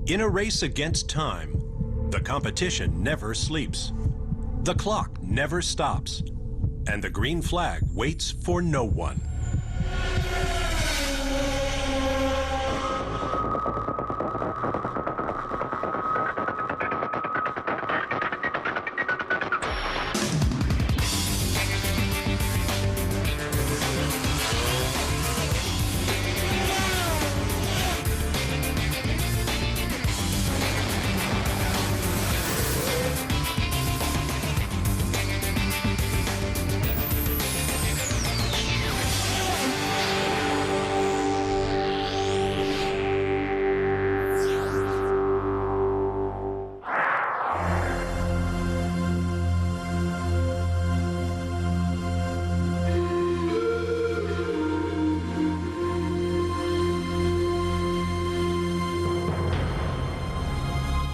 In a race against time, the competition never sleeps. The clock never stops. And the green flag waits for no one.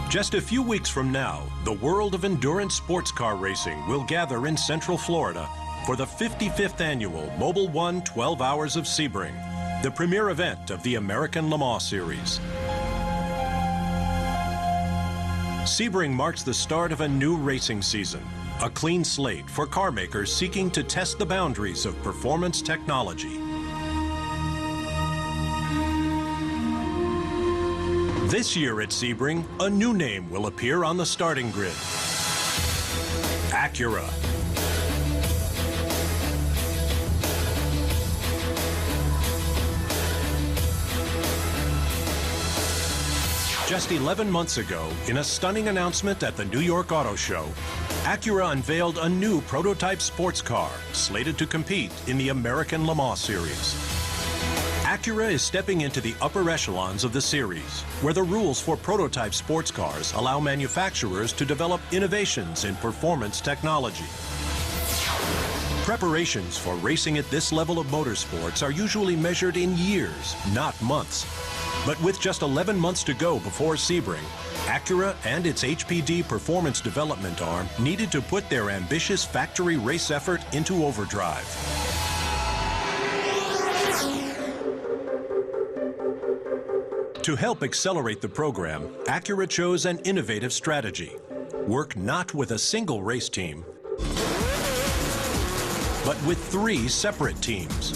Just a few weeks from now, the world of endurance sports car racing will gather in Central Florida for the 55th annual Mobile One 12 Hours of Sebring, the premier event of the American Le Mans Series. Sebring marks the start of a new racing season, a clean slate for car makers seeking to test the boundaries of performance technology. This year at Sebring, a new name will appear on the starting grid: Acura. Just 11 months ago, in a stunning announcement at the New York Auto Show, Acura unveiled a new prototype sports car slated to compete in the American Le Mans Series. Acura is stepping into the upper echelons of the series, where the rules for prototype sports cars allow manufacturers to develop innovations in performance technology. Preparations for racing at this level of motorsports are usually measured in years, not months. But with just 11 months to go before Sebring, Acura and its HPD performance development arm needed to put their ambitious factory race effort into overdrive. To help accelerate the program, Acura chose an innovative strategy: work not with a single race team, but with 3 separate teams.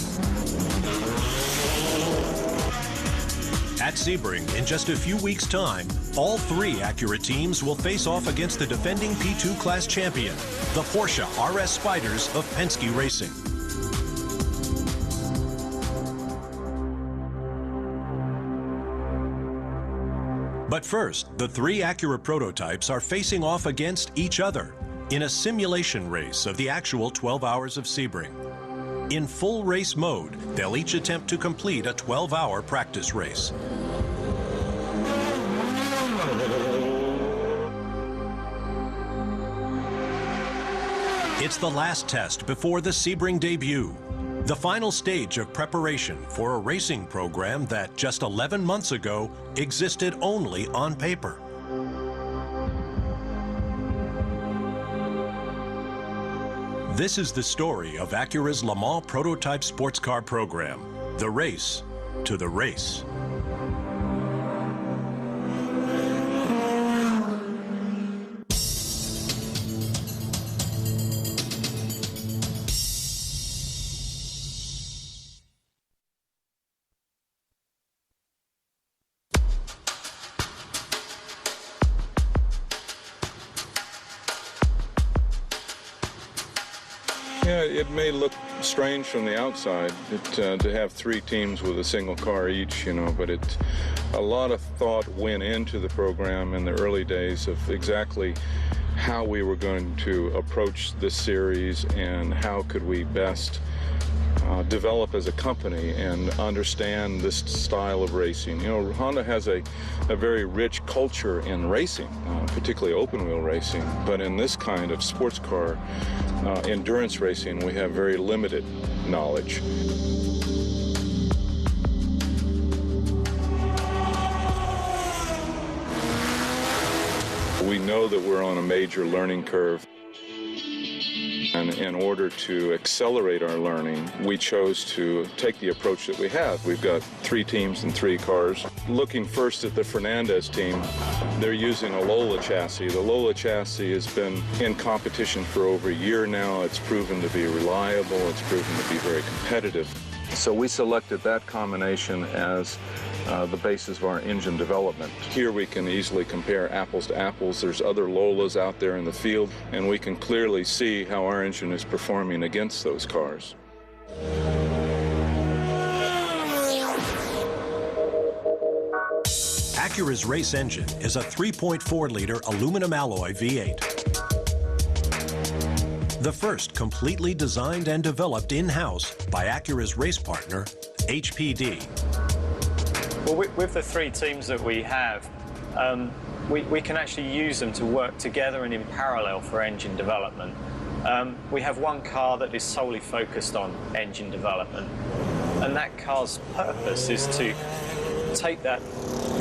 At Sebring, in just a few weeks' time, all 3 Acura teams will face off against the defending P2 class champion, the Porsche RS Spyders of Penske Racing. But first, the 3 Acura prototypes are facing off against each other in a simulation race of the actual 12 Hours of Sebring. In full race mode, they'll each attempt to complete a 12-hour practice race. It's the last test before the Sebring debut, the final stage of preparation for a racing program that just 11 months ago existed only on paper. This is the story of Acura's Le Mans prototype sports car program, the race to the race. Yeah, it may look strange from the outside to have 3 teams with a single car each, you know, but a lot of thought went into the program in the early days of exactly how we were going to approach this series and how could we best develop as a company and understand this style of racing. You know, Honda has a very rich culture in racing, particularly open-wheel racing, but in this kind of sports car endurance racing, we have very limited knowledge. We know that we're on a major learning curve. And in order to accelerate our learning, we chose to take the approach that we have. We've got 3 teams and 3 cars. Looking first at the Fernandez team, they're using a Lola chassis. The Lola chassis has been in competition for over a year now. It's proven to be reliable. It's proven to be very competitive. So we selected that combination as the basis of our engine development. Here we can easily compare apples to apples. There's other Lolas out there in the field, and we can clearly see how our engine is performing against those cars. Acura's race engine is a 3.4-liter aluminum alloy V8. The first completely designed and developed in-house by Acura's race partner, HPD. Well, with the 3 teams that we have, we can actually use them to work together and in parallel for engine development. We have one car that is solely focused on engine development, and that car's purpose is to take that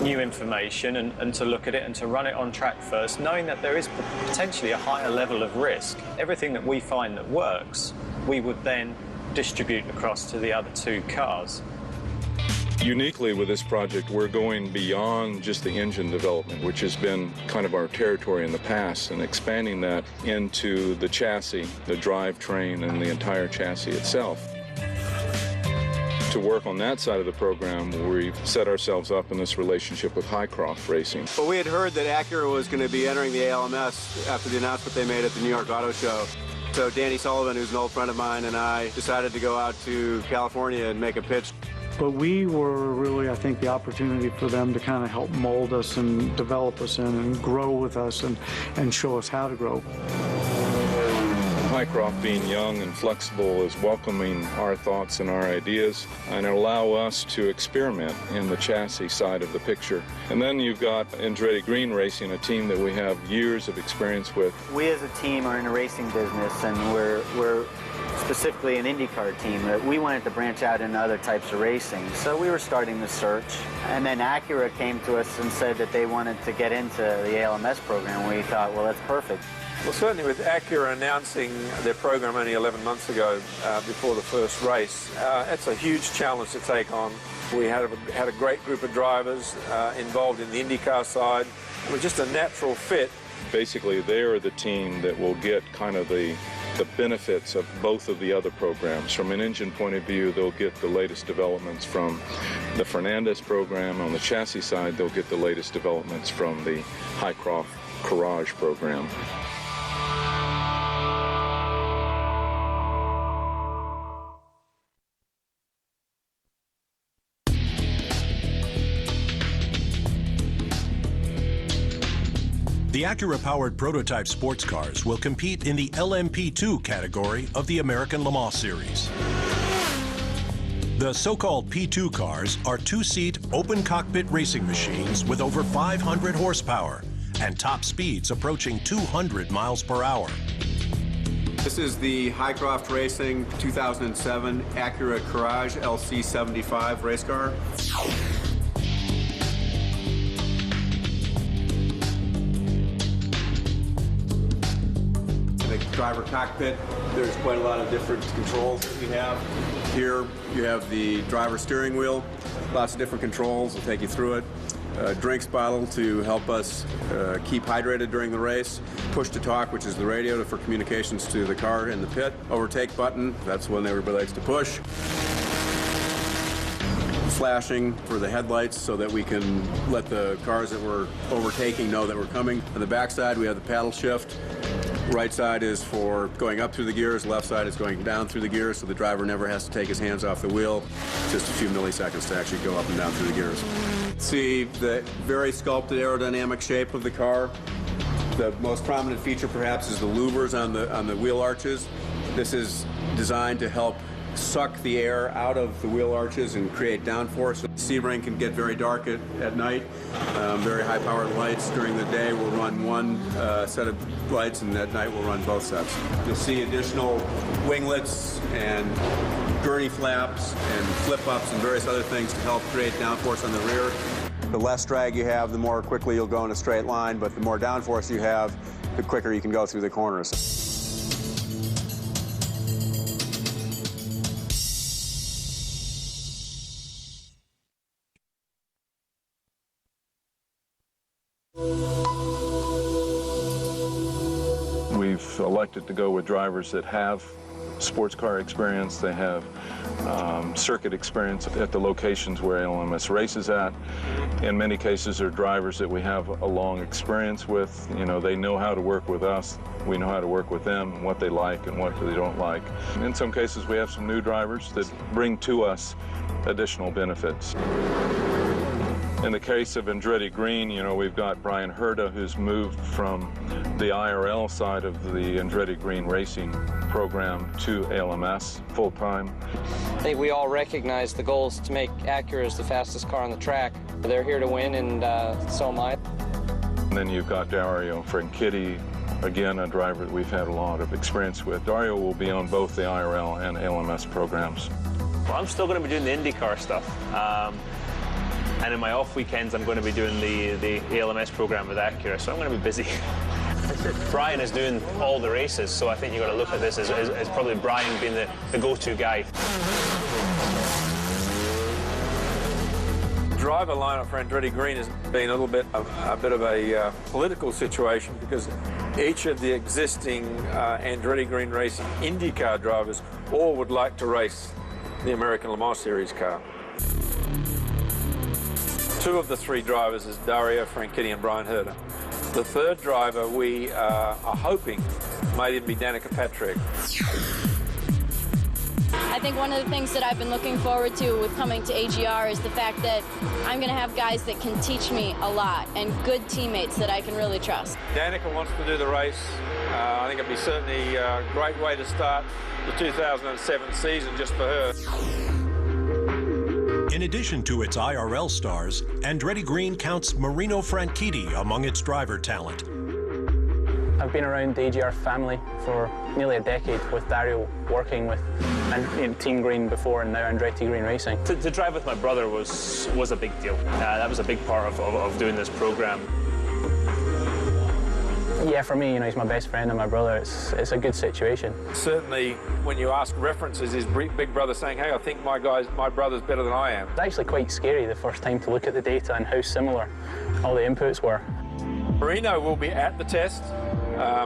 new information and to look at it and to run it on track first, knowing that there is potentially a higher level of risk. Everything that we find that works, we would then distribute across to the other 2 cars. Uniquely with this project, we're going beyond just the engine development, which has been kind of our territory in the past, and expanding that into the chassis, the drivetrain, and the entire chassis itself. To work on that side of the program, we've set ourselves up in this relationship with Highcroft Racing. Well, we had heard that Acura was going to be entering the ALMS after the announcement they made at the New York Auto Show. So Danny Sullivan, who's an old friend of mine, and I decided to go out to California and make a pitch. But we were really, I think, the opportunity for them to kind of help mold us and develop us and grow with us and show us how to grow. Highcroft, being young and flexible, is welcoming our thoughts and our ideas and allow us to experiment in the chassis side of the picture. And then you've got Andretti Green Racing, a team that we have years of experience with. We as a team are in a racing business, and we're specifically an IndyCar team, that we wanted to branch out into other types of racing. So we were starting the search, and then Acura came to us and said that they wanted to get into the ALMS program. We thought, well, that's perfect. Well, certainly with Acura announcing their program only 11 months ago, before the first race, it's a huge challenge to take on. We had a great group of drivers involved in the IndyCar side. It was just a natural fit. Basically, they're the team that will get kind of the benefits of both of the other programs. From an engine point of view, they'll get the latest developments from the Fernandez program. On the chassis side, they'll get the latest developments from the Highcroft Garage program. The Acura-powered prototype sports cars will compete in the LMP2 category of the American Le Mans Series. The so-called P2 cars are 2-seat open cockpit racing machines with over 500 horsepower and top speeds approaching 200 miles per hour. This is the Highcroft Racing 2007 Acura Garage LC75 race car. Driver cockpit, there's quite a lot of different controls that we have. Here you have the driver steering wheel, lots of different controls. I'll take you through it. Drinks bottle to help us keep hydrated during the race. Push to talk, which is the radio for communications to the car in the pit. Overtake button, that's when everybody likes to push. Flashing for the headlights so that we can let the cars that we're overtaking know that we're coming. On the back side, we have the paddle shift. Right side is for going up through the gears, left side is going down through the gears, so the driver never has to take his hands off the wheel. Just a few milliseconds to actually go up and down through the gears. See the very sculpted aerodynamic shape of the car. The most prominent feature perhaps is the louvers on the wheel arches. This is designed to help suck the air out of the wheel arches and create downforce. Sebring can get very dark at night. Very high-powered lights. During the day, we'll run one set of lights, and at night we'll run both sets. You'll see additional winglets and gurney flaps and flip-ups and various other things to help create downforce on the rear. The less drag you have, the more quickly you'll go in a straight line, but the more downforce you have, the quicker you can go through the corners. We've elected to go with drivers that have sports car experience. They have circuit experience at the locations where LMS races at. In many cases, they're drivers that we have a long experience with. You know, they know how to work with us. We know how to work with them, what they like and what they don't like. In some cases, we have some new drivers that bring to us additional benefits. In the case of Andretti Green, you know, we've got Brian Herda, who's moved from the IRL side of the Andretti Green Racing program to ALMS full-time. I think we all recognize the goal is to make Acura as the fastest car on the track. They're here to win, and so am I. And then you've got Dario Franchitti, again, a driver that we've had a lot of experience with. Dario will be on both the IRL and ALMS programs. Well, I'm still going to be doing the IndyCar stuff. And in my off weekends, I'm going to be doing the ALMS program with Acura, so I'm going to be busy. Brian is doing all the races, so I think you've got to look at this as probably Brian being the go-to guy. Driver lineup for Andretti Green has been a bit of a political situation, because each of the existing Andretti Green Racing IndyCar drivers all would like to race the American Le Mans Series car. Two of the three drivers is Dario Franchitti and Brian Herda. The third driver we are hoping might even be Danica Patrick. I think one of the things that I've been looking forward to with coming to AGR is the fact that I'm going to have guys that can teach me a lot and good teammates that I can really trust. Danica wants to do the race. I think it'd be certainly a great way to start the 2007 season just for her. In addition to its IRL stars, Andretti Green counts Marino Franchitti among its driver talent. I've been around the AGR family for nearly a decade, with Dario working with Team Green before and now Andretti Green Racing. To drive with my brother was a big deal. That was a big part of doing this program. Yeah, for me, you know, he's my best friend and my brother. It's a good situation. Certainly, when you ask references, his big brother saying, hey, I think my brother's better than I am. It's actually quite scary the first time to look at the data and how similar all the inputs were. Marino will be at the test.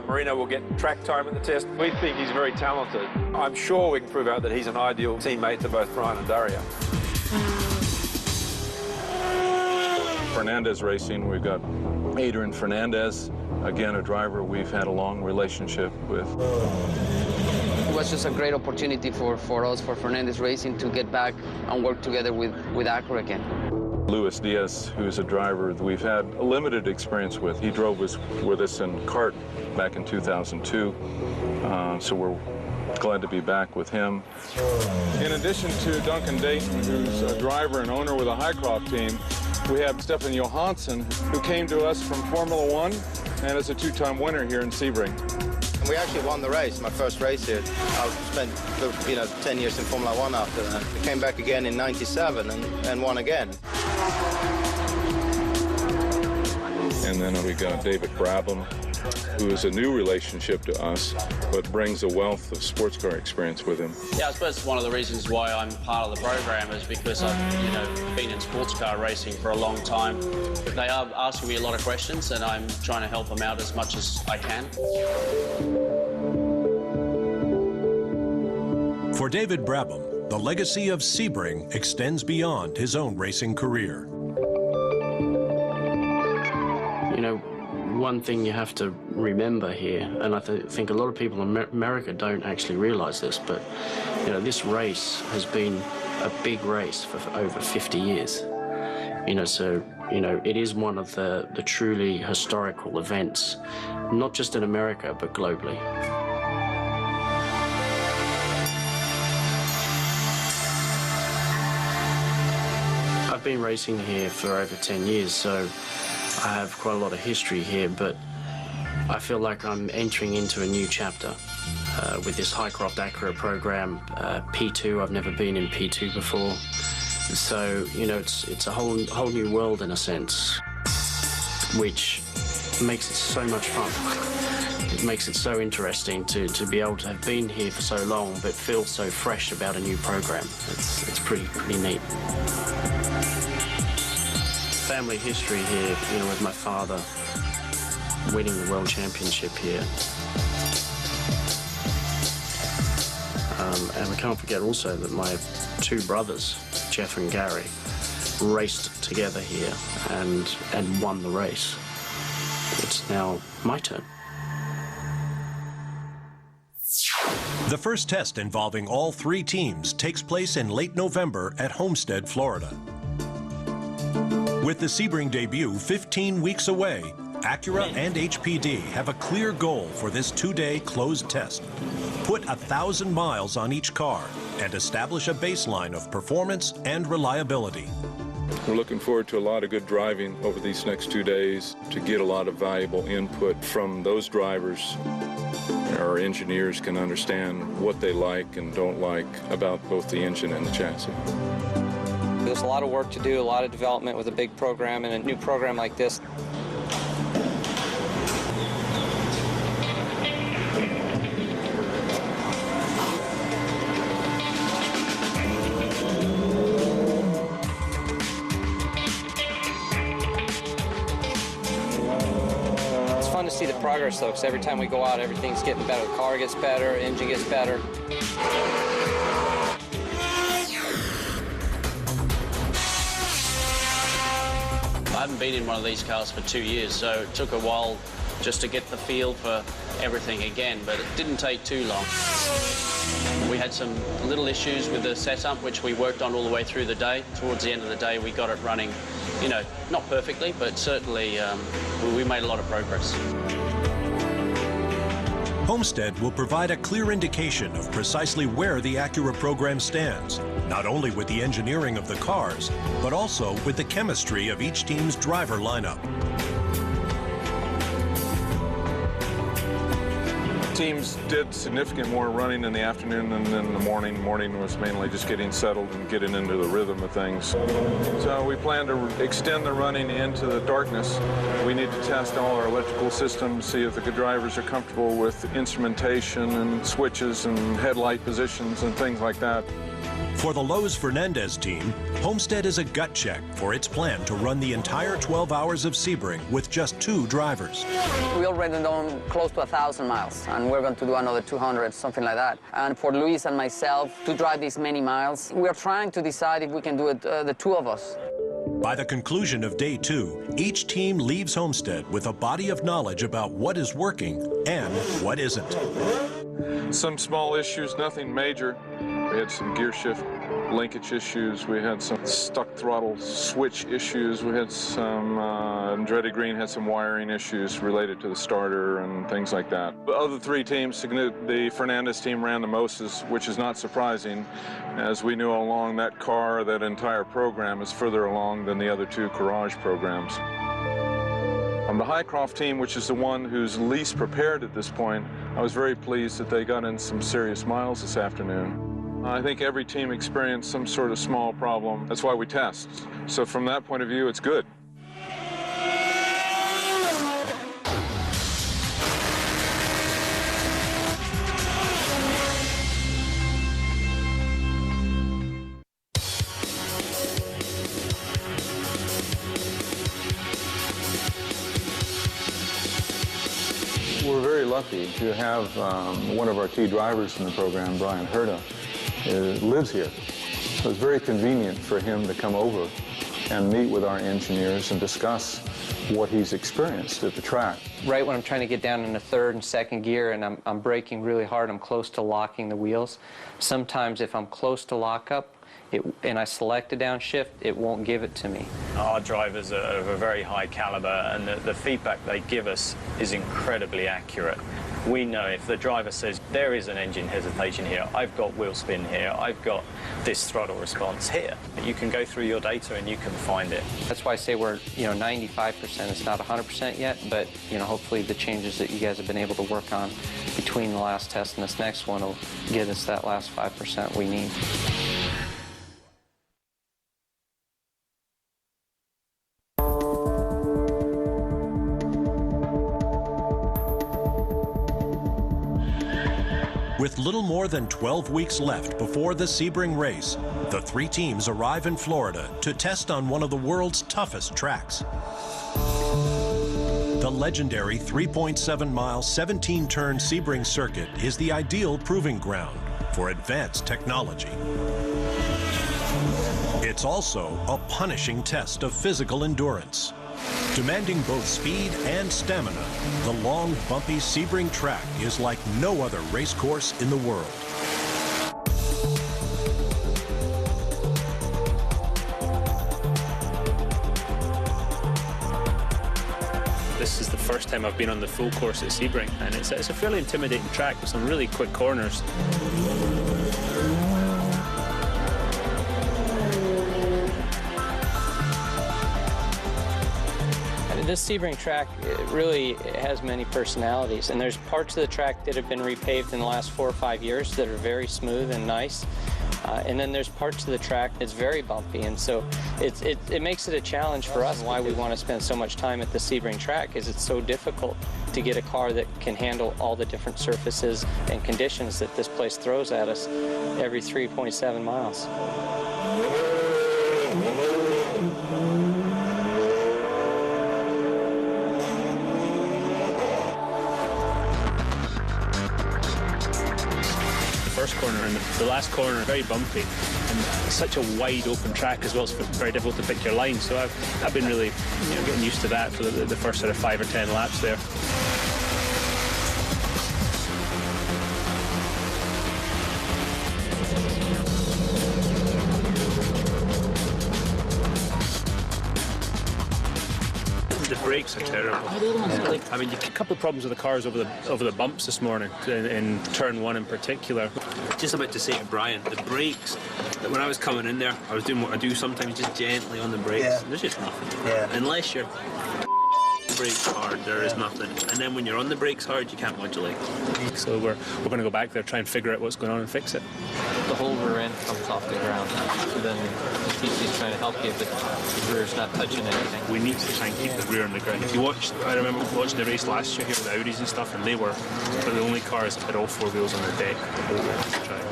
Marino will get track time at the test. We think he's very talented. I'm sure we can prove out that he's an ideal teammate to both Brian and Dario. Fernandez Racing, we've got Adrian Fernandez, again, a driver we've had a long relationship with. It was just a great opportunity for us, for Fernandez Racing, to get back and work together with Acura again. Luis Diaz, who's a driver that we've had a limited experience with. He drove with us in kart back in 2002, so we're glad to be back with him. In addition to Duncan Dayton, who's a driver and owner with a Highcroft team, we have Stefan Johansson, who came to us from Formula One and is a two-time winner here in Sebring. We actually won the race, my first race here. I spent 10 years in Formula One after that. I came back again in '97 and won again. And then we got David Brabham, who is a new relationship to us, but brings a wealth of sports car experience with him. Yeah, I suppose one of the reasons why I'm part of the program is because I've been in sports car racing for a long time. They are asking me a lot of questions, and I'm trying to help them out as much as I can. For David Brabham, the legacy of Sebring extends beyond his own racing career. You know, one thing you have to remember here, and I think a lot of people in America don't actually realize this, but you know, this race has been a big race for over 50 years. You know, so you know, it is one of the truly historical events, not just in America but globally. I've been racing here for over 10 years, so I have quite a lot of history here, but I feel like I'm entering into a new chapter with this Highcroft Acura program, P2. I've never been in P2 before, so you know, it's a whole new world in a sense, which makes it so much fun. It makes it so interesting to be able to have been here for so long, but feel so fresh about a new program. It's pretty neat. family history here, you know, with my father winning the World Championship here. And we can't forget also that my two brothers, Jeff and Gary, raced together here and won the race. It's now my turn. The first test involving all three teams takes place in late November at Homestead, Florida. With the Sebring debut 15 weeks away, Acura and HPD have a clear goal for this two-day closed test. Put 1,000 miles on each car and establish a baseline of performance and reliability. We're looking forward to a lot of good driving over these next 2 days to get a lot of valuable input from those drivers. Our engineers can understand what they like and don't like about both the engine and the chassis. There's a lot of work to do, a lot of development with a big program and a new program like this. To see the progress though, because every time we go out, everything's getting better. The car gets better, engine gets better. I haven't been in one of these cars for 2 years, so it took a while just to get the feel for everything again, but it didn't take too long. We had some little issues with the setup, which we worked on all the way through the day. Towards the end of the day, we got it running, you know, not perfectly, but certainly we made a lot of progress. Homestead will provide a clear indication of precisely where the Acura program stands, not only with the engineering of the cars, but also with the chemistry of each team's driver lineup. Teams did significant more running in the afternoon than in the morning. Morning was mainly just getting settled and getting into the rhythm of things. So we plan to extend the running into the darkness. We need to test all our electrical systems, see if the drivers are comfortable with instrumentation and switches and headlight positions and things like that. For the Lowe's Fernandez team, Homestead is a gut check for its plan to run the entire 12 hours of Sebring with just 2 drivers. We already done close to 1,000 miles, and we're going to do another 200, something like that. And for Luis and myself to drive these many miles, we're trying to decide if we can do it, the two of us. By the conclusion of day 2, each team leaves Homestead with a body of knowledge about what is working and what isn't. Some small issues, nothing major. We had some gear shift linkage issues. We had some stuck throttle switch issues. We had some, Andretti Green had some wiring issues related to the starter and things like that. The other 3 teams, the Fernandez team ran the most, which is not surprising. As we knew all along, that car, that entire program is further along than the other 2 garage programs. On the Highcroft team, which is the one who's least prepared at this point, I was very pleased that they got in some serious miles this afternoon. I think every team experienced some sort of small problem. That's why we test. So from that point of view, it's good. We're very lucky to have one of our key drivers in the program, Brian Herta, lives here. So it's very convenient for him to come over and meet with our engineers and discuss what he's experienced at the track. Right when I'm trying to get down into 3rd and 2nd gear and I'm braking really hard, I'm close to locking the wheels. Sometimes if I'm close to lockup and I select a downshift, it won't give it to me. Our drivers are of a very high caliber, and the feedback they give us is incredibly accurate. We know if the driver says, there is an engine hesitation here, I've got wheel spin here, I've got this throttle response here. You can go through your data and you can find it. That's why I say we're, 95%. It's not 100% yet, but, hopefully the changes that you guys have been able to work on between the last test and this next one will get us that last 5% we need. With little more than 12 weeks left before the Sebring race, the three teams arrive in Florida to test on one of the world's toughest tracks. The legendary 3.7-mile, 17-turn Sebring circuit is the ideal proving ground for advanced technology. It's also a punishing test of physical endurance. Demanding both speed and stamina, the long, bumpy Sebring track is like no other race course in the world. This is the first time I've been on the full course at Sebring, and it's a fairly intimidating track with some really quick corners. This Sebring track really has many personalities, and there's parts of the track that have been repaved in the last 4 or 5 years that are very smooth and nice. And then there's parts of the track that's very bumpy, and so it makes it a challenge for us. Why we want to spend so much time at the Sebring track is it's so difficult to get a car that can handle all the different surfaces and conditions that this place throws at us every 3.7 miles. First corner and the last corner very bumpy, and it's such a wide open track as well. It's very difficult to pick your line, so I've been really getting used to that for the first sort of 5 or 10 laps there. The brakes are terrible. I mean, a couple of problems with the cars over the bumps this morning, in turn 1 in particular. Just about to say to Brian, the brakes, when I was coming in there, I was doing what I do sometimes, just gently on the brakes. Yeah. There's just nothing. Yeah. Unless you're brakes hard, there is nothing. And then when you're on the brakes hard, you can't modulate. So we're going to go back there, try and figure out what's going on and fix it. The whole rear end comes off the ground, so then the TC's trying to help you, but the rear's not touching anything. We need to try and keep the rear on the ground. If you watch, I remember watching the race last year here with the Audis and stuff, and they were the only cars that had all 4 wheels on the deck the whole track.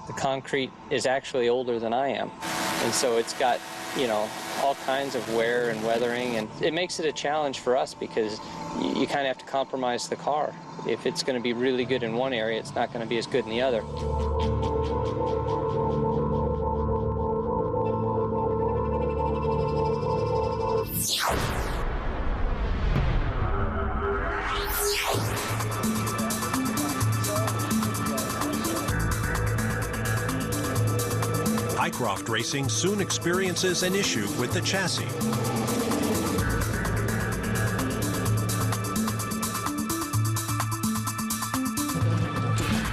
The concrete is actually older than I am, and so it's got, all kinds of wear and weathering, and it makes it a challenge for us because you kind of have to compromise the car. If it's going to be really good in one area, it's not going to be as good in the other. Highcroft Racing soon experiences an issue with the chassis.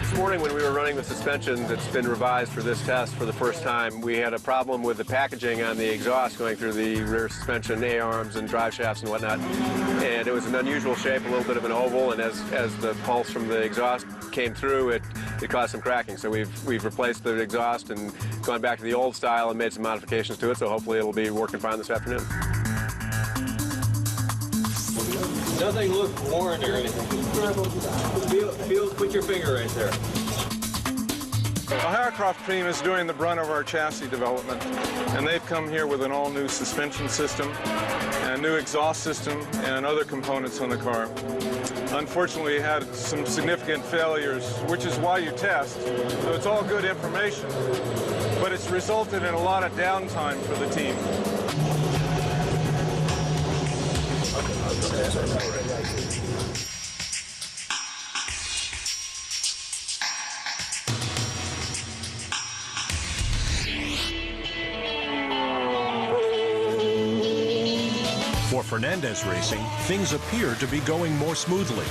This morning when we were running the suspension that's been revised for this test for the first time, we had a problem with the packaging on the exhaust going through the rear suspension A-arms and drive shafts and whatnot. And it was an unusual shape, a little bit of an oval, and as the pulse from the exhaust came through, it caused some cracking. So we've replaced the exhaust and gone back to the old style and made some modifications to it, so hopefully it'll be working fine this afternoon. Nothing looks worn or anything. Put your finger right there. The Highcroft team is doing the brunt of our chassis development, and they've come here with an all-new suspension system, and a new exhaust system, and other components on the car. Unfortunately, we had some significant failures, which is why you test. So it's all good information, but it's resulted in a lot of downtime for the team. For Fernandez Racing, things appear to be going more smoothly.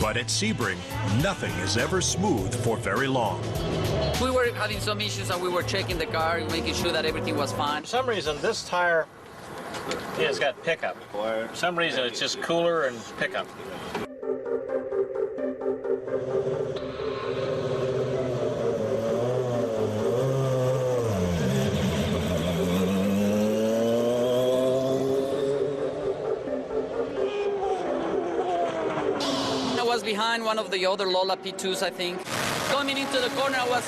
But at Sebring, nothing is ever smooth for very long. We were having some issues and we were checking the car, making sure that everything was fine. For some reason, this tire has got pickup. For some reason, it's just cooler and pickup. was behind one of the other Lola P2s, I think. Coming into the corner, I was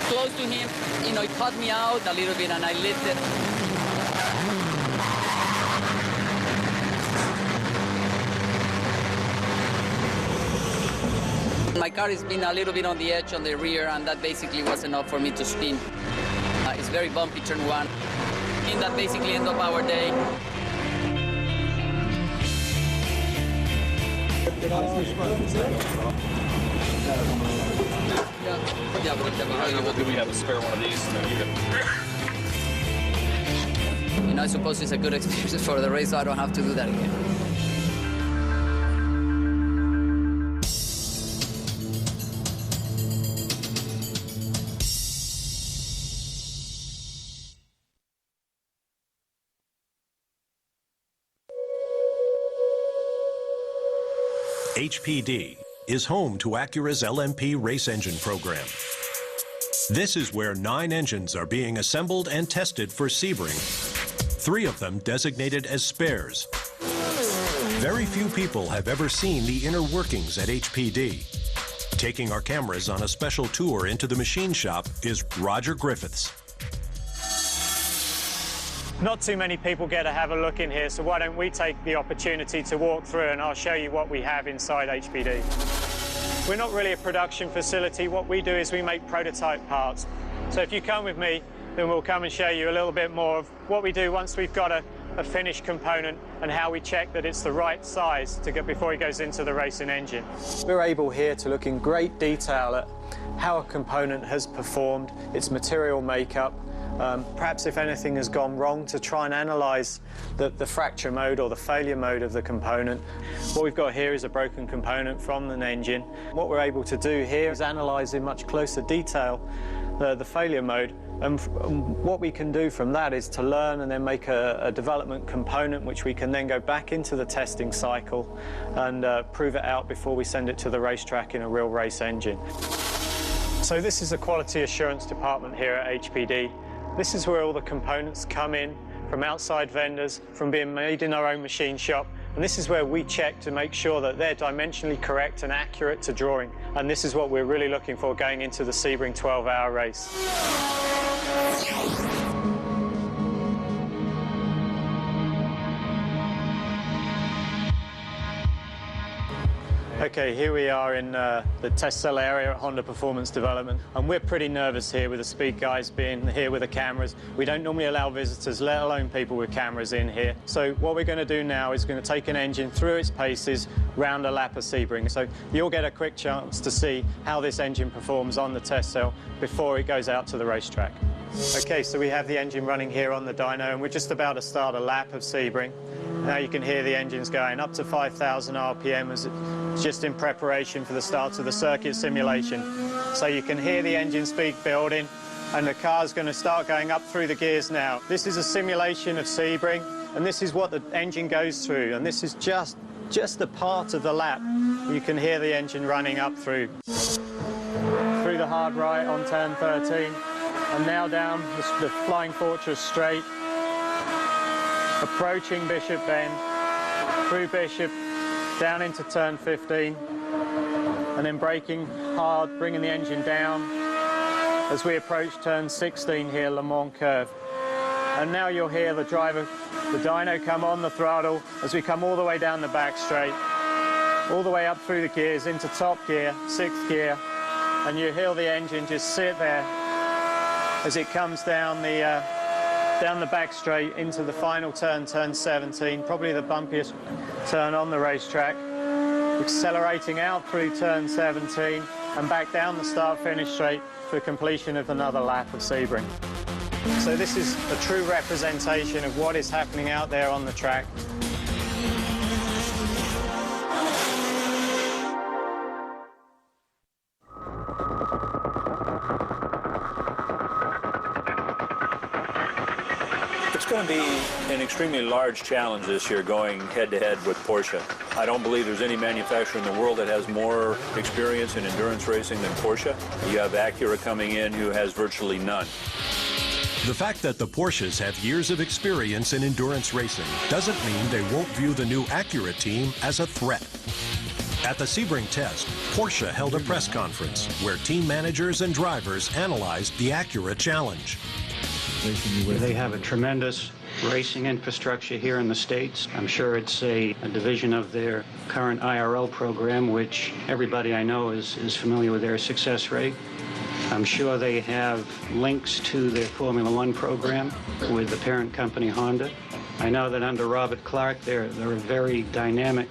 close to him. You know, it caught me out a little bit, and I lifted. My car has been a little bit on the edge on the rear, and that basically was enough for me to spin. It's very bumpy, turn one. And that basically ended up our day. Do we have a spare one of these? You know, I suppose it's a good experience for the race, so I don't have to do that again. HPD is home to Acura's LMP race engine program. This is where 9 engines are being assembled and tested for Sebring, 3 of them designated as spares. Very few people have ever seen the inner workings at HPD. Taking our cameras on a special tour into the machine shop is Roger Griffiths. Not too many people get to have a look in here, so why don't we take the opportunity to walk through and I'll show you what we have inside HPD. We're not really a production facility. What we do is we make prototype parts. So if you come with me, then we'll come and show you a little bit more of what we do once we've got a finished component and how we check that it's the right size to get before it goes into the racing engine. We're able here to look in great detail at how a component has performed, its material makeup, perhaps if anything has gone wrong, to try and analyse the fracture mode or the failure mode of the component. What we've got here is a broken component from an engine. What we're able to do here is analyse in much closer detail the failure mode, and what we can do from that is to learn and then make a development component which we can then go back into the testing cycle and prove it out before we send it to the racetrack in a real race engine. So this is the quality assurance department here at HPD. This is where all the components come in from outside vendors, from being made in our own machine shop, and this is where we check to make sure that they're dimensionally correct and accurate to drawing. And this is what we're really looking for going into the Sebring 12-hour race. Okay, here we are in the test cell area at Honda Performance Development, and we're pretty nervous here with the speed guys being here with the cameras. We don't normally allow visitors, let alone people with cameras, in here. So what we're going to do now is going to take an engine through its paces round a lap of Sebring. So you'll get a quick chance to see how this engine performs on the test cell before it goes out to the racetrack. Okay, so we have the engine running here on the dyno, and we're just about to start a lap of Sebring. Now you can hear the engines going up to 5,000 RPM as it's just in preparation for the start of the circuit simulation. So you can hear the engine speed building, and the car's going to start going up through the gears now. This is a simulation of Sebring, and this is what the engine goes through, and this is just a part of the lap. You can hear the engine running up through the hard right on turn 13, and now down the Flying Fortress straight, approaching Bishop Bend, through Bishop, down into turn 15, and then braking hard, bringing the engine down as we approach turn 16 here, Le Mans Curve. And now you'll hear the driver, the dyno, come on the throttle as we come all the way down the back straight, all the way up through the gears into top gear, 6th gear, and you hear the engine just sit there as it comes down the back straight into the final turn, turn 17, probably the bumpiest turn on the racetrack, accelerating out through turn 17 and back down the start-finish straight for completion of another lap of Sebring. So this is a true representation of what is happening out there on the track. It's going to be an extremely large challenge this year going head-to-head with Porsche. I don't believe there's any manufacturer in the world that has more experience in endurance racing than Porsche. You have Acura coming in, who has virtually none. The fact that the Porsches have years of experience in endurance racing doesn't mean they won't view the new Acura team as a threat. At the Sebring test, Porsche held a press conference where team managers and drivers analyzed the Acura challenge. They have a tremendous racing infrastructure here in the States. I'm sure it's a division of their current IRL program, which everybody I know is familiar with their success rate. I'm sure they have links to their Formula One program with the parent company Honda. I know that under Robert Clark, they're a very dynamic,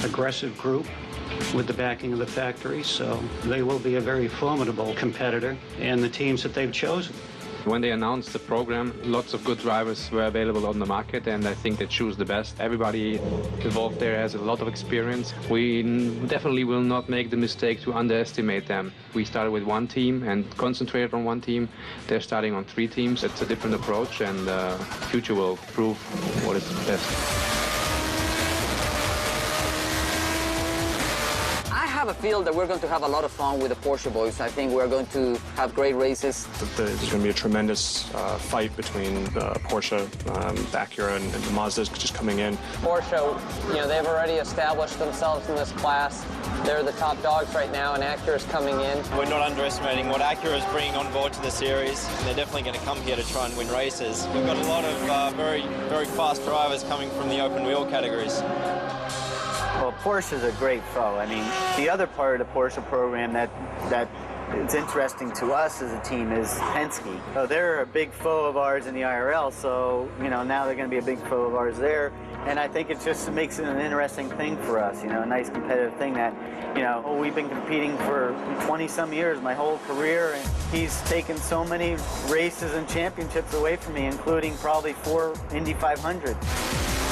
aggressive group with the backing of the factory, so they will be a very formidable competitor in the teams that they've chosen. When they announced the program, lots of good drivers were available on the market, and I think they choose the best. Everybody involved there has a lot of experience. We definitely will not make the mistake to underestimate them. We started with one team and concentrated on one team. They're starting on 3 teams. It's a different approach, and the future will prove what is best. I have a feel that we're going to have a lot of fun with the Porsche boys. I think we're going to have great races. There's going to be a tremendous fight between Porsche, Acura, and the Mazda's just coming in. Porsche, they've already established themselves in this class. They're the top dogs right now, and Acura's coming in. We're not underestimating what Acura is bringing on board to the series, and they're definitely going to come here to try and win races. We've got a lot of very, very fast drivers coming from the open wheel categories. Well, Porsche is a great foe. I mean, the other part of the Porsche program that is interesting to us as a team is Penske. So they're a big foe of ours in the IRL, so, now they're going to be a big foe of ours there. And I think it just makes it an interesting thing for us, a nice competitive thing that, we've been competing for 20-some years, my whole career, and he's taken so many races and championships away from me, including probably 4 Indy 500.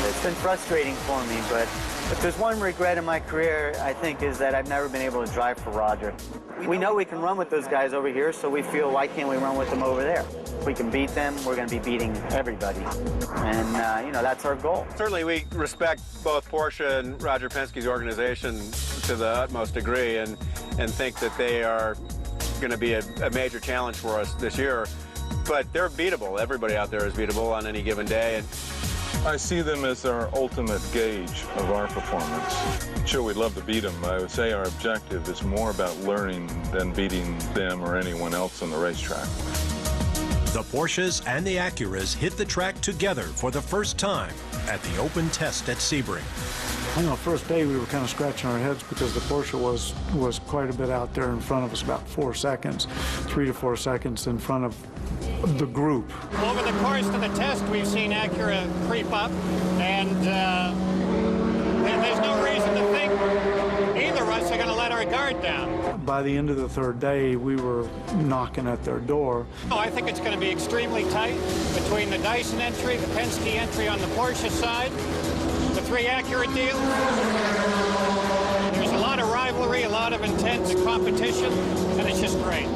It's been frustrating for me, but if there's one regret in my career, I think, is that I've never been able to drive for Roger. We know we can run with those guys over here, so we feel, why can't we run with them over there? If we can beat them, we're going to be beating everybody. And, that's our goal. Certainly we respect both Porsche and Roger Penske's organization to the utmost degree and think that they are going to be a major challenge for us this year. But they're beatable. Everybody out there is beatable on any given day. And I see them as our ultimate gauge of our performance. Sure, we'd love to beat them. I would say our objective is more about learning than beating them or anyone else on the racetrack. The Porsches and the Acuras hit the track together for the first time at the open test at Sebring. First day we were kind of scratching our heads because the Porsche was quite a bit out there in front of us, about 4 seconds, 3 to 4 seconds in front of the group. Over the course of the test, we've seen Acura creep up, and there's no reason to think either of us are going to let our guard down. By the end of the 3rd day, we were knocking at their door. I think it's going to be extremely tight between the Dyson entry, the Penske entry on the Porsche side, the 3 Acura deals. There's a lot of rivalry, a lot of intense competition, and it's just great.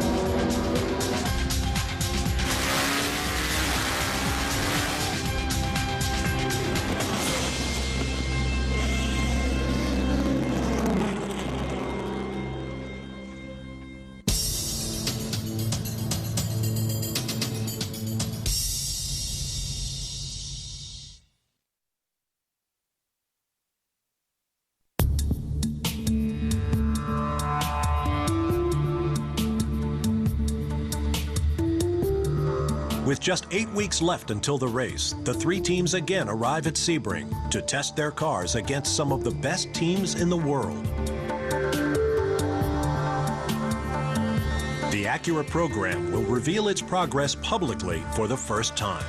With just 8 weeks left until the race, the 3 teams again arrive at Sebring to test their cars against some of the best teams in the world. The Acura program will reveal its progress publicly for the first time.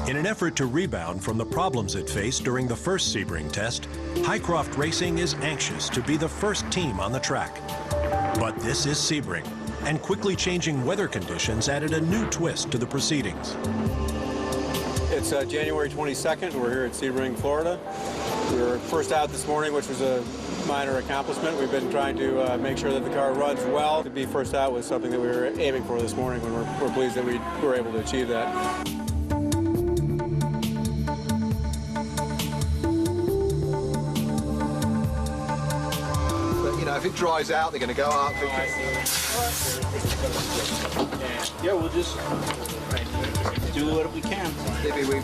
In an effort to rebound from the problems it faced during the first Sebring test, Highcroft Racing is anxious to be the first team on the track. But this is Sebring, and quickly changing weather conditions added a new twist to the proceedings. It's January 22nd. We're here at Sebring, Florida. We were first out this morning, which was a minor accomplishment. We've been trying to make sure that the car runs well. To be first out was something that we were aiming for this morning, and we're pleased that we were able to achieve that. If it dries out, they're going to go up. Yeah, we'll just do what we can. Maybe we.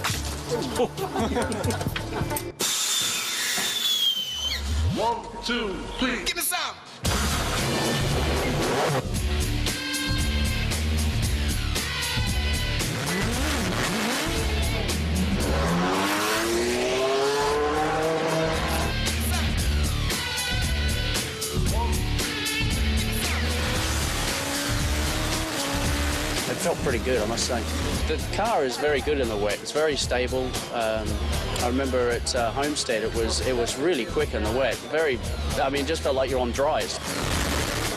1, 2, 3. Give me some. It felt pretty good, I must say. The car is very good in the wet. It's very stable. I remember at Homestead, it was really quick in the wet. Just felt like you're on dries.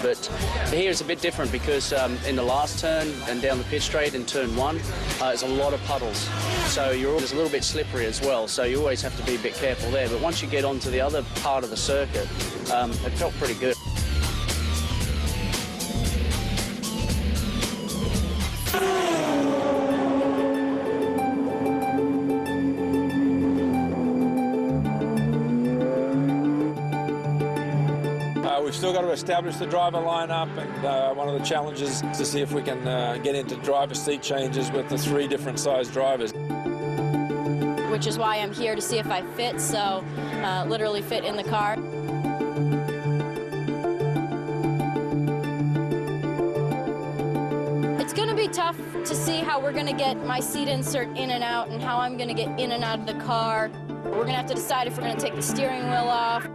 But here it's a bit different because in the last turn and down the pit straight in turn 1, there's a lot of puddles. So you're always a little bit slippery as well. So you always have to be a bit careful there. But once you get onto the other part of the circuit, it felt pretty good. We've still got to establish the driver lineup, and one of the challenges is to see if we can get into driver seat changes with the 3 different size drivers. Which is why I'm here to see if I fit, so literally fit in the car. It's going to be tough to see how we're going to get my seat insert in and out and how I'm going to get in and out of the car. We're going to have to decide if we're going to take the steering wheel off.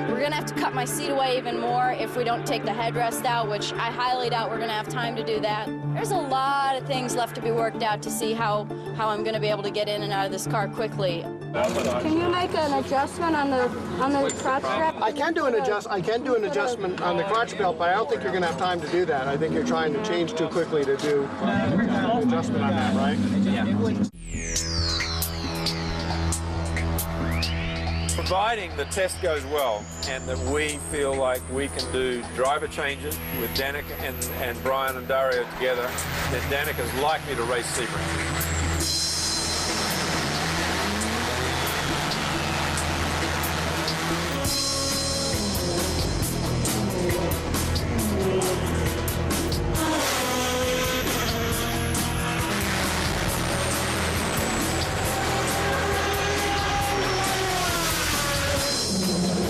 We're going to have to cut my seat away even more if we don't take the headrest out, which I highly doubt we're going to have time to do that. There's a lot of things left to be worked out to see how I'm going to be able to get in and out of this car quickly. Can you make an adjustment on the crotch strap? I can do an adjustment on the crotch belt, but I don't think you're going to have time to do that. I think you're trying to change too quickly to do an adjustment on that, right? Yeah. Providing the test goes well and that we feel like we can do driver changes with Danica and Brian and Dario together, then Danica's likely to race Sebring.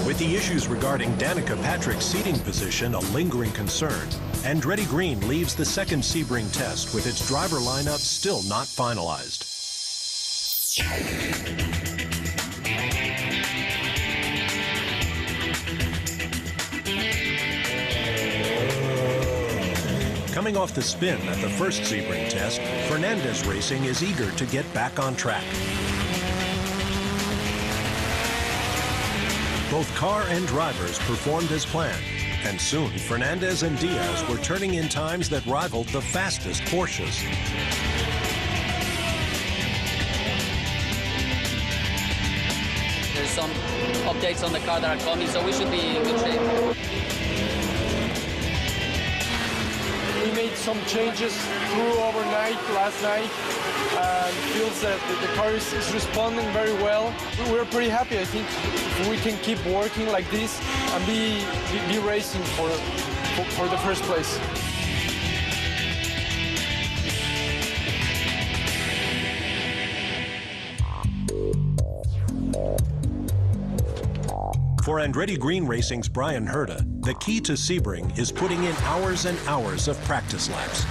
With the issues regarding Danica Patrick's seating position a lingering concern, Andretti Green leaves the second Sebring test with its driver lineup still not finalized. Coming off the spin at the first Sebring test, Fernandez Racing is eager to get back on track. Both car and drivers performed as planned, and soon Fernandez and Diaz were turning in times that rivaled the fastest Porsches. There's some updates on the car that are coming, so we should be in good shape. We made some changes through overnight last night, and feels that the car is responding very well. We're pretty happy. I think if we can keep working like this and be racing for the first place. For Andretti Green Racing's Brian Herta, the key to Sebring is putting in hours and hours of practice laps.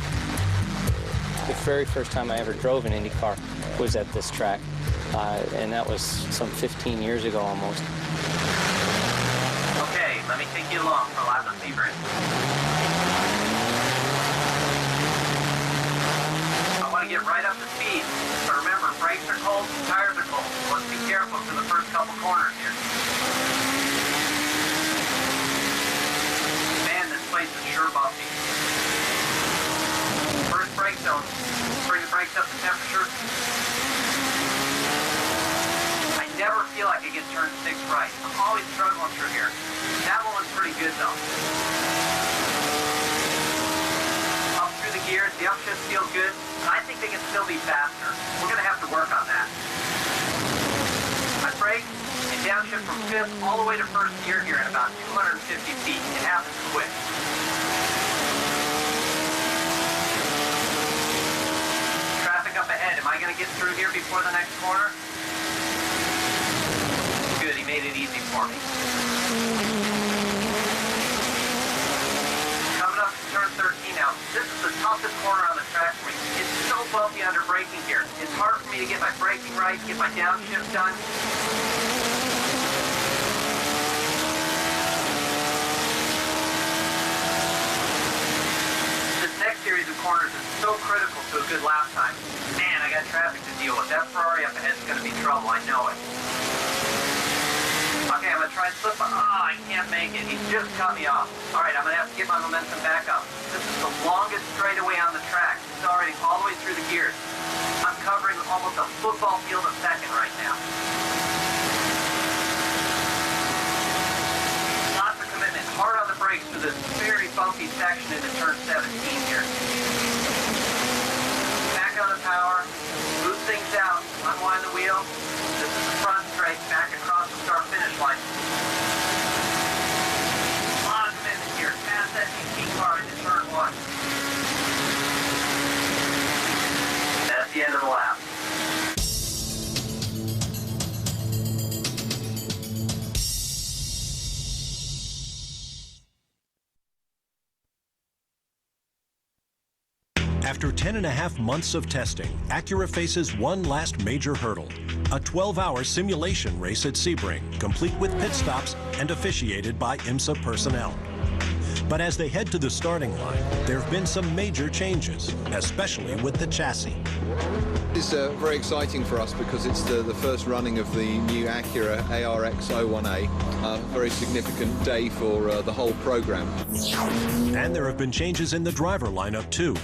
The very first time I ever drove an Indy car was at this track, and that was some 15 years ago almost. Okay, let me take you along for a lap of Sebring. I want to get right up to speed, but remember, brakes are cold, tires are cold. Let's be careful for the first couple corners here. Place is sure bumpy. First brake zone. Bring the brakes up to temperature. I never feel like I get turn 6 right. I'm always struggling through here. That one was pretty good though. Up through the gears, the upshift feels good, but I think they can still be faster. We're gonna have to work on that. I brake and downshift from 5th all the way to 1st gear here in about 250 feet. It happens quick. Traffic up ahead. Am I going to get through here before the next corner? Good, he made it easy for for me. Coming up to turn 13 now. This is the toughest corner on the track for me. It's so bumpy under braking here. It's hard for me to get my braking right, get my downshift done. This next series of corners is so critical to a good lap time. Man, I got traffic to deal with. That Ferrari up ahead is going to be trouble. I know it. Okay, I'm going to try and slip. I can't make it. He just cut me off. All right, I'm going to have to get my momentum back up. This is the longest straightaway on the track. Accelerating all the way through the gears. I'm covering almost a football field a second right now. Lots of commitment. Hard on the brakes through this very funky section into turn 17 here. Back on the power. Move things out. Unwind the wheel. This is the front straight. Back across the start-finish line. A lot of commitment here. Pass that GT car into turn 1. That's the end of the lap. After 10.5 months of testing, Acura faces one last major hurdle, a 12-hour simulation race at Sebring, complete with pit stops and officiated by IMSA personnel. But as they head to the starting line, there have been some major changes, especially with the chassis. It's very exciting for us because it's the first running of the new Acura ARX-01A, a very significant day for the whole program. And there have been changes in the driver lineup too.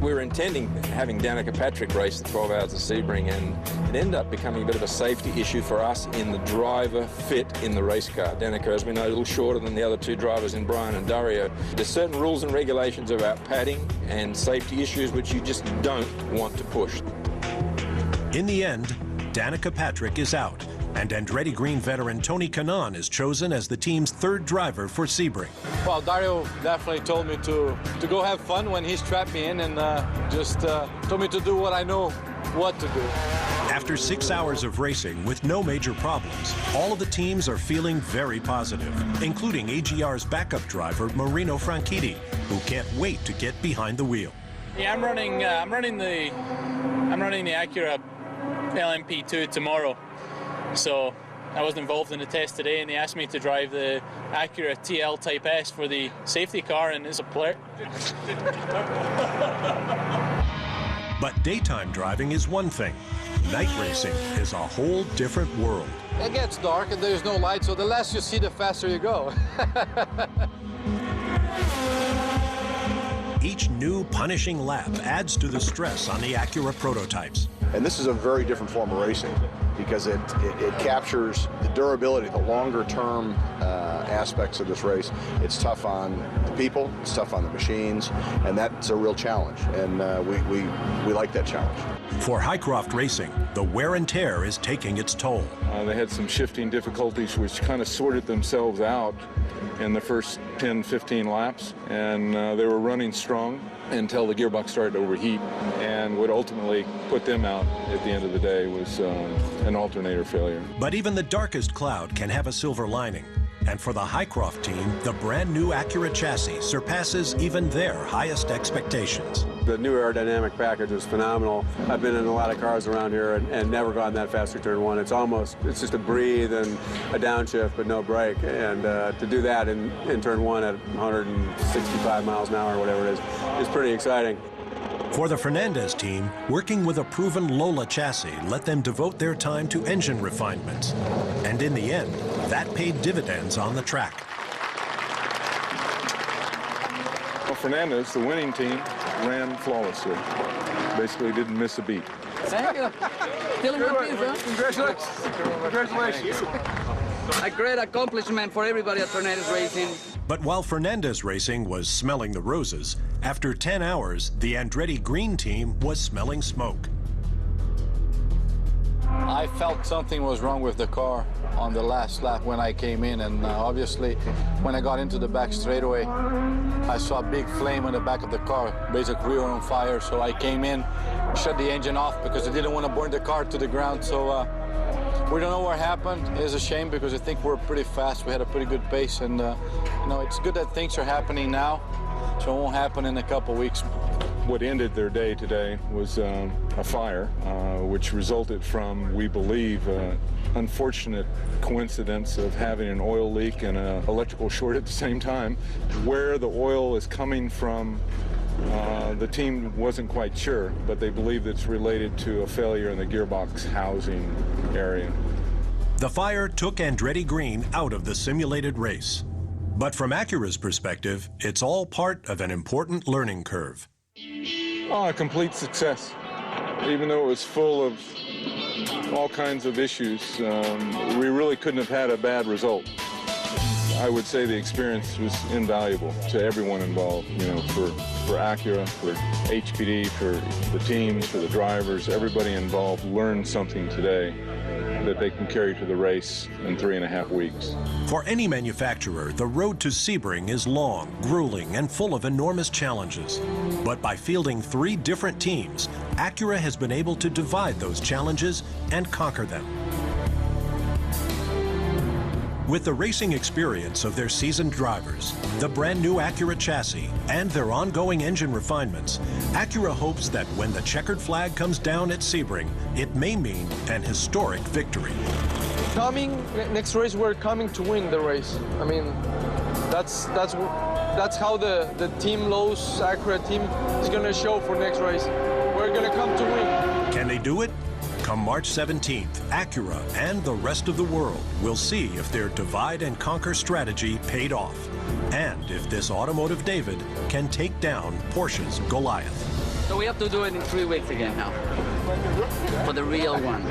We were intending having Danica Patrick race the 12 hours of Sebring, and it ended up becoming a bit of a safety issue for us in the driver fit in the race car. Danica, as we know, a little shorter than the other two drivers in Brian and Dario. There's certain rules and regulations about padding and safety issues which you just don't want to push. In the end, Danica Patrick is out, and Andretti Green veteran Tony Kanaan is chosen as the team's third driver for Sebring. Well, Dario definitely told me to go have fun when he strapped me in, and just told me to do what I know what to do. After 6 hours of racing with no major problems, all of the teams are feeling very positive, including AGR's backup driver Marino Franchitti, who can't wait to get behind the wheel. Yeah, I'm running the Acura LMP2 tomorrow. So I wasn't involved in the test today, and they asked me to drive the Acura TL Type S for the safety car, and it's a pleasure. But daytime driving is one thing. Night racing is a whole different world. It gets dark and there's no light, so the less you see, the faster you go. Each new punishing lap adds to the stress on the Acura prototypes. And this is a very different form of racing because it captures the durability, the longer-term aspects of this race. It's tough on the people, it's tough on the machines, and that's a real challenge, and we like that challenge. For Highcroft Racing, the wear and tear is taking its toll. They had some shifting difficulties which kind of sorted themselves out in the first 10, 15 laps, and they were running strong until the gearbox started to overheat, and what ultimately put them out at the end of the day was an alternator failure. But even the darkest cloud can have a silver lining. And for the Highcroft team, the brand new Acura chassis surpasses even their highest expectations. The new aerodynamic package is phenomenal. I've been in a lot of cars around here and never gone that fast through turn one. It's just a breathe and a downshift, but no brake. And to do that in turn one at 165 miles an hour or whatever it is pretty exciting. For the Fernandez team, working with a proven Lola chassis let them devote their time to engine refinements. And in the end, that paid dividends on the track. Well, Fernandez, the winning team, ran flawlessly. Basically didn't miss a beat. Thank you. Congratulations. Congratulations. A great accomplishment for everybody at Fernandez Racing. But while Fernandez Racing was smelling the roses, after 10 hours, the Andretti Green team was smelling smoke. I felt something was wrong with the car on the last lap when I came in, and obviously when I got into the back straightaway, I saw a big flame on the back of the car, basically we were on fire, so I came in, shut the engine off because I didn't want to burn the car to the ground, so We don't know what happened. It's a shame because I think we're pretty fast. We had a pretty good pace, and you know, it's good that things are happening now, so it won't happen in a couple weeks. What ended their day today was a fire, which resulted from, we believe, unfortunate coincidence of having an oil leak and an electrical short at the same time. Where the oil is coming from, the team wasn't quite sure, but they believe it's related to a failure in the gearbox housing area. The fire took Andretti Green out of the simulated race. But from Acura's perspective, it's all part of an important learning curve. Oh, a complete success. Even though it was full of all kinds of issues, we really couldn't have had a bad result. I would say the experience was invaluable to everyone involved, you know, for Acura, for HPD, for the teams, for the drivers. Everybody involved learned something today that they can carry to the race in 3.5 weeks. For any manufacturer, the road to Sebring is long, grueling, and full of enormous challenges. But by fielding 3 different teams, Acura has been able to divide those challenges and conquer them. With the racing experience of their seasoned drivers, the brand new Acura chassis, and their ongoing engine refinements, Acura hopes that when the checkered flag comes down at Sebring, it may mean an historic victory. Next race, we're coming to win the race. I mean, that's how the team Lowe's Acura team is going to show for next race. We're going to come to win. Can they do it? Come March 17th, Acura and the rest of the world will see if their divide and conquer strategy paid off, and if this automotive David can take down Porsche's Goliath. So we have to do it in 3 weeks again now, for the real one.